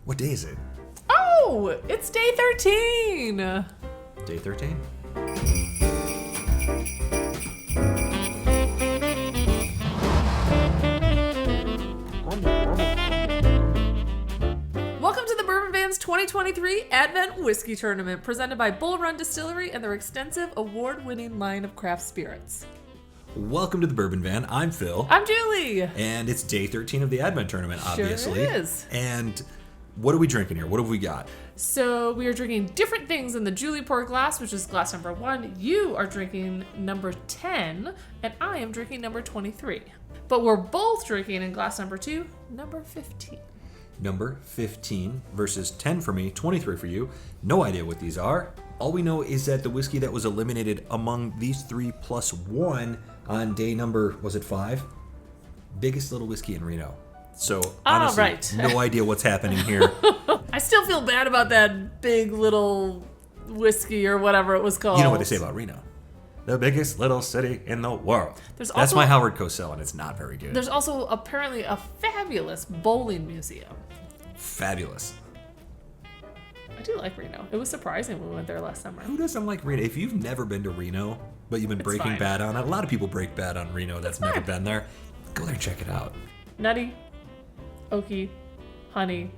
What day is it? Oh, it's day 13. Day 13? Welcome to the Bourbon Van's 2023 Advent Whiskey Tournament, presented by Bull Run Distillery and their extensive award-winning line of craft spirits. Welcome to the Bourbon Van. I'm Phil. I'm Julie. And it's day 13 of the Advent Tournament, obviously. Sure is. And what are we drinking here? What have we got? So we are drinking different things in the Julie pour glass, which is glass number 1. You are drinking number 10, and I am drinking number 23. But we're both drinking in glass number 2, number 15. Number 15 versus 10 for me, 23 for you. No idea what these are. All we know is that the whiskey that was eliminated among these three plus one on day number, was it 5? Biggest little whiskey in Reno. So honestly, right. No idea what's happening here. I still feel bad about that big little whiskey or whatever it was called. You know what they say about Reno? The biggest little city in the world. That's my Howard Cosell, and it's not very good. There's also apparently a fabulous bowling museum. Fabulous. I do like Reno. It was surprising when we went there last summer. Who doesn't like Reno? If you've never been to Reno, but you've been breaking bad on it, a lot of people break bad on Reno that's never been there. Go there and check it out. Nutty, oaky, honey,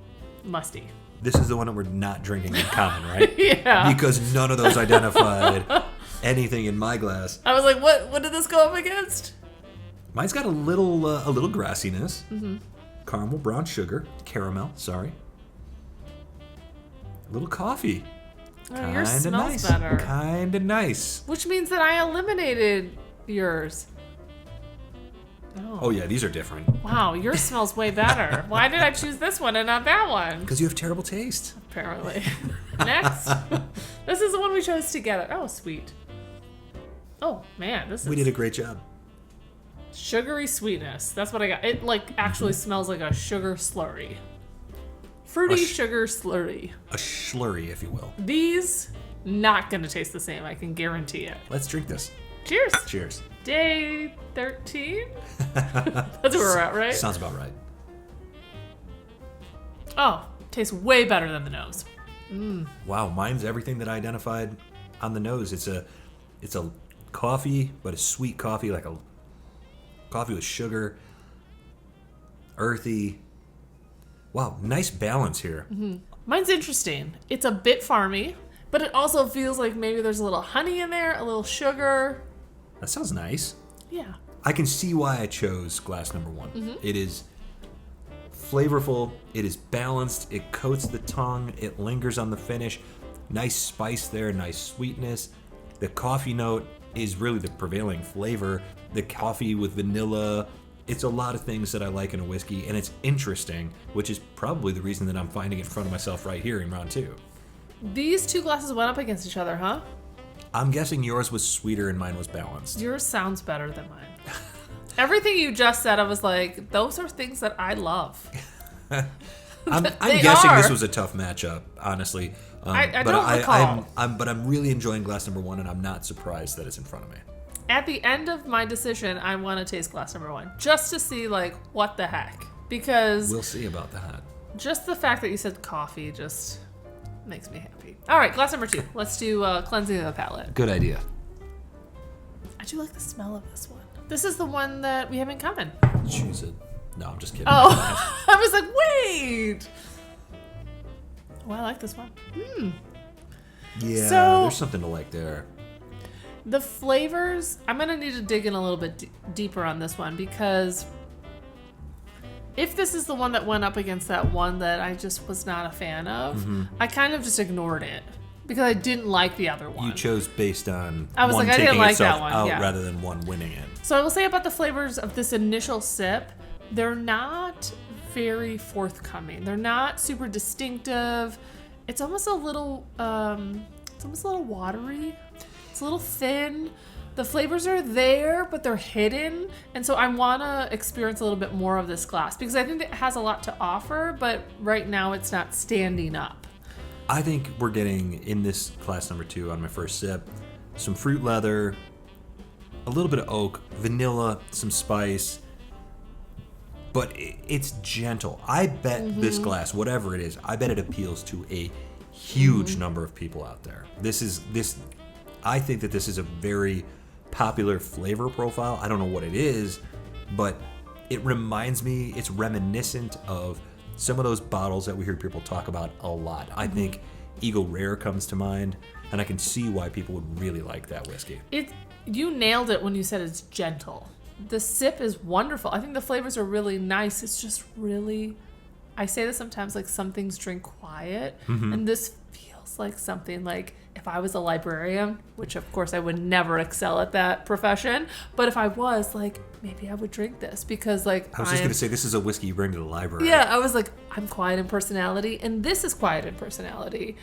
musty. This is the one that we're not drinking in common, right? Yeah. Because none of those identified anything in my glass. I was like, what did this go up against? Mine's got a little grassiness. Mm-hmm. Caramel brown sugar. Caramel, sorry. A little coffee. Oh, yours smells better. Kind of nice. Which means that I eliminated yours. Oh, yeah, these are different. Wow, yours smells way better. Why did I choose this one and not that one? Because you have terrible taste. Apparently. Next. This is the one we chose together. Oh, sweet. Oh, man, this is... We did a great job. Sugary sweetness. That's what I got. It, actually smells like a sugar slurry. Fruity sugar slurry. A slurry, if you will. These, not going to taste the same. I can guarantee it. Let's drink this. Cheers. Cheers. Day 13? That's where we're at, right? Sounds about right. Oh, tastes way better than the nose. Wow, mine's everything that I identified on the nose. It's a coffee, but a sweet coffee, like a coffee with sugar, earthy. Wow, nice balance here. Mm-hmm. Mine's interesting. It's a bit farmy, but it also feels like maybe there's a little honey in there, a little sugar. That sounds nice. Yeah. I can see why I chose glass number 1. Mm-hmm. It is flavorful. It is balanced. It coats the tongue. It lingers on the finish. Nice spice there. Nice sweetness. The coffee note is really the prevailing flavor. The coffee with vanilla. It's a lot of things that I like in a whiskey, and it's interesting, which is probably the reason that I'm finding it in front of myself right here in round 2. These two glasses went up against each other, huh? I'm guessing yours was sweeter and mine was balanced. Yours sounds better than mine. Everything you just said, I was like, those are things that I love. I'm guessing this was a tough matchup, honestly. I don't recall. But I'm really enjoying glass number 1, and I'm not surprised that it's in front of me. At the end of my decision, I want to taste glass number 1, just to see, what the heck. Because... We'll see about that. Just the fact that you said coffee just makes me happy. All right, glass number 2. Let's do cleansing of the palate. Good idea. I do like the smell of this one. This is the one that we have in common. Choose it. No, I'm just kidding. Oh, I was like, wait. Oh, I like this one. Yeah, so, there's something to like there. The flavors, I'm going to need to dig in a little bit deeper on this one, because if this is the one that went up against that one that I just was not a fan of, I kind of just ignored it because I didn't like the other one. You chose based on I was one like, I taking didn't like itself that one. out Yeah. rather than one winning it. So I will say about the flavors of this initial sip, they're not very forthcoming. They're not super distinctive. It's almost a little watery. It's a little thin. The flavors are there, but they're hidden. And so I want to experience a little bit more of this glass because I think it has a lot to offer, but right now it's not standing up. I think we're getting, in this glass number 2 on my first sip, some fruit leather, a little bit of oak, vanilla, some spice, but it's gentle. I bet this glass, whatever it is, I bet it appeals to a huge number of people out there. I think that this is a very popular flavor profile. I don't know what it is, but it reminds me, it's reminiscent of some of those bottles that we hear people talk about a lot. I think Eagle Rare comes to mind, and I can see why people would really like that whiskey. You nailed it when you said it's gentle. The sip is wonderful. I think the flavors are really nice. It's just really, I say this sometimes, like some things drink quiet, and this feels like something like if I was a librarian, which of course I would never excel at that profession, but if I was, like, maybe I would drink this because, like, I was just going to say, this is a whiskey you bring to the library. Yeah, I was like, I'm quiet in personality, and this is quiet in personality.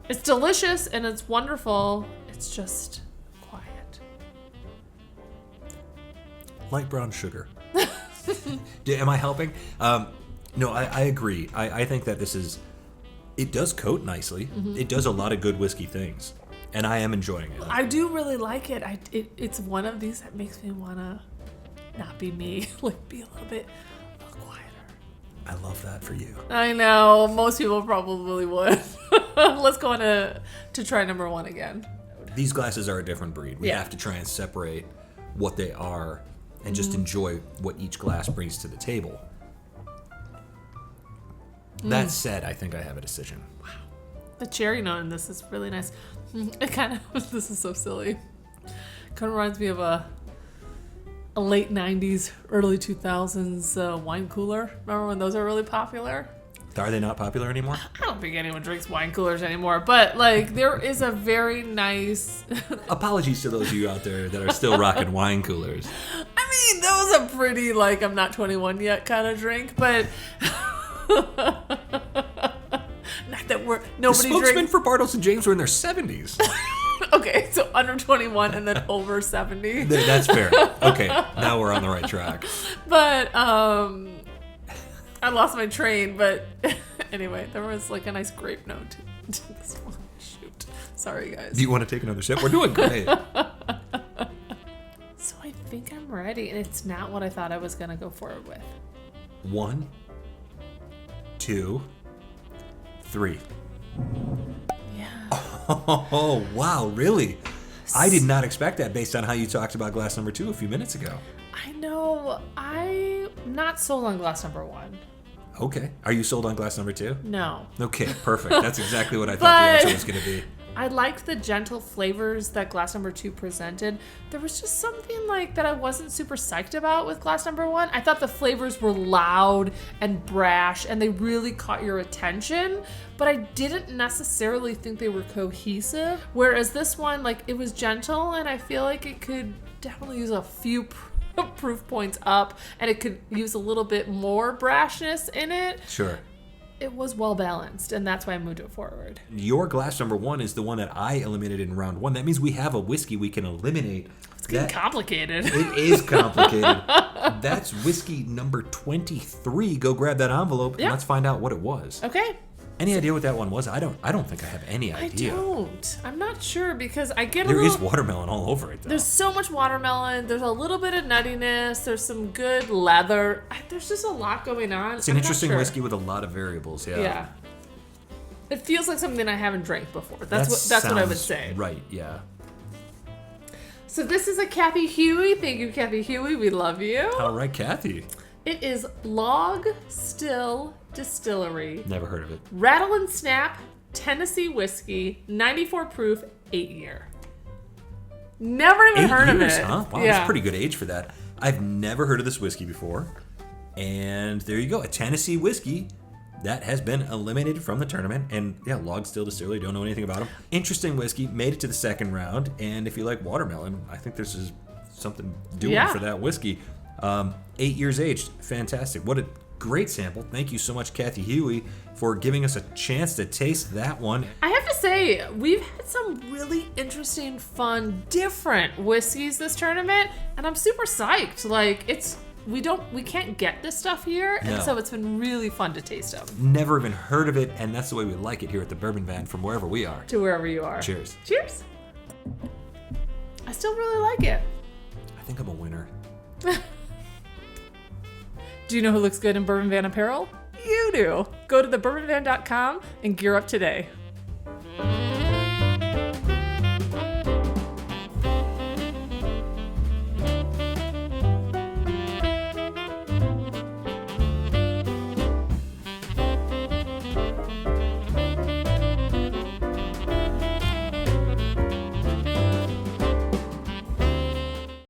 It's delicious and it's wonderful. It's just quiet. Light brown sugar. Am I helping? No, I agree. I think that this is... It does coat nicely. It does a lot of good whiskey things. And I am enjoying it. I do really like it. It's one of these that makes me want to not be me. Like, be a little quieter. I love that for you. I know. Most people probably would. Let's go on to try number 1 again. These glasses are a different breed. We have to try and separate what they are and just enjoy what each glass brings to the table. That said, I think I have a decision. Wow. The cherry note in this is really nice. It kind of, this is so silly. Kind of reminds me of a late 90s, early 2000s wine cooler. Remember when those are really popular? Are they not popular anymore? I don't think anyone drinks wine coolers anymore, but like there is a very nice... Apologies to those of you out there that are still rocking wine coolers. I mean, that was a pretty, like, I'm not 21 yet kind of drink, but... Not that nobody the spokesmen drinks. for Bartles and James were in their 70s. Okay, so under 21 and then over 70. That's fair. Okay, now we're on the right track. But I lost my train. But anyway, there was like a nice grape note to this one. Shoot, sorry guys. Do you want to take another sip? We're doing great. So I think I'm ready, and it's not what I thought I was gonna go forward with. 1, 2, 3. Yeah. Oh, wow, really? I did not expect that based on how you talked about glass number 2 a few minutes ago. I know. I'm not sold on glass number 1. Okay. Are you sold on glass number 2? No. Okay, perfect. That's exactly what I thought the answer was going to be. I liked the gentle flavors that glass number 2 presented. There was just something like that I wasn't super psyched about with glass number 1. I thought the flavors were loud and brash and they really caught your attention, but I didn't necessarily think they were cohesive. Whereas this one, like, it was gentle and I feel like it could definitely use a few proof points up and it could use a little bit more brashness in it. Sure. It was well balanced, and that's why I moved it forward. Your glass number 1 is the one that I eliminated in round 1. That means we have a whiskey we can eliminate. It's getting complicated. It is complicated. That's whiskey number 23. Go grab that envelope and let's find out what it was. Okay. Any idea what that one was? I don't think I have any idea. I don't. I'm not sure because I get There is watermelon all over it, though. There's so much watermelon. There's a little bit of nuttiness. There's some good leather. There's just a lot going on. It's an interesting whiskey with a lot of variables, yeah. Yeah. It feels like something I haven't drank before. That's what I would say. Right, yeah. So this is a Kathy Huey. Thank you, Kathy Huey. We love you. All right, Kathy. It is Log Still Distillery. Never heard of it. Rattle and Snap Tennessee whiskey, 94 proof, 8 year. Never even heard of it. Huh? Wow, that's a pretty good age for that. I've never heard of this whiskey before. And there you go, a Tennessee whiskey that has been eliminated from the tournament. And yeah, Log Still Distillery, don't know anything about them. Interesting whiskey, made it to the second round. And if you like watermelon, I think this is something doing for that whiskey. 8 years aged, fantastic. What a great sample. Thank you so much, Kathy Huey, for giving us a chance to taste that one. I have to say, we've had some really interesting, fun, different whiskeys this tournament, and I'm super psyched. Like, we can't get this stuff here, and so it's been really fun to taste them. Never even heard of it, and that's the way we like it here at the Bourbon Van from wherever we are. To wherever you are. Cheers. Cheers. I still really like it. I think I'm a winner. Do you know who looks good in Bourbon Van apparel? You do. Go to thebourbonvan.com and gear up today.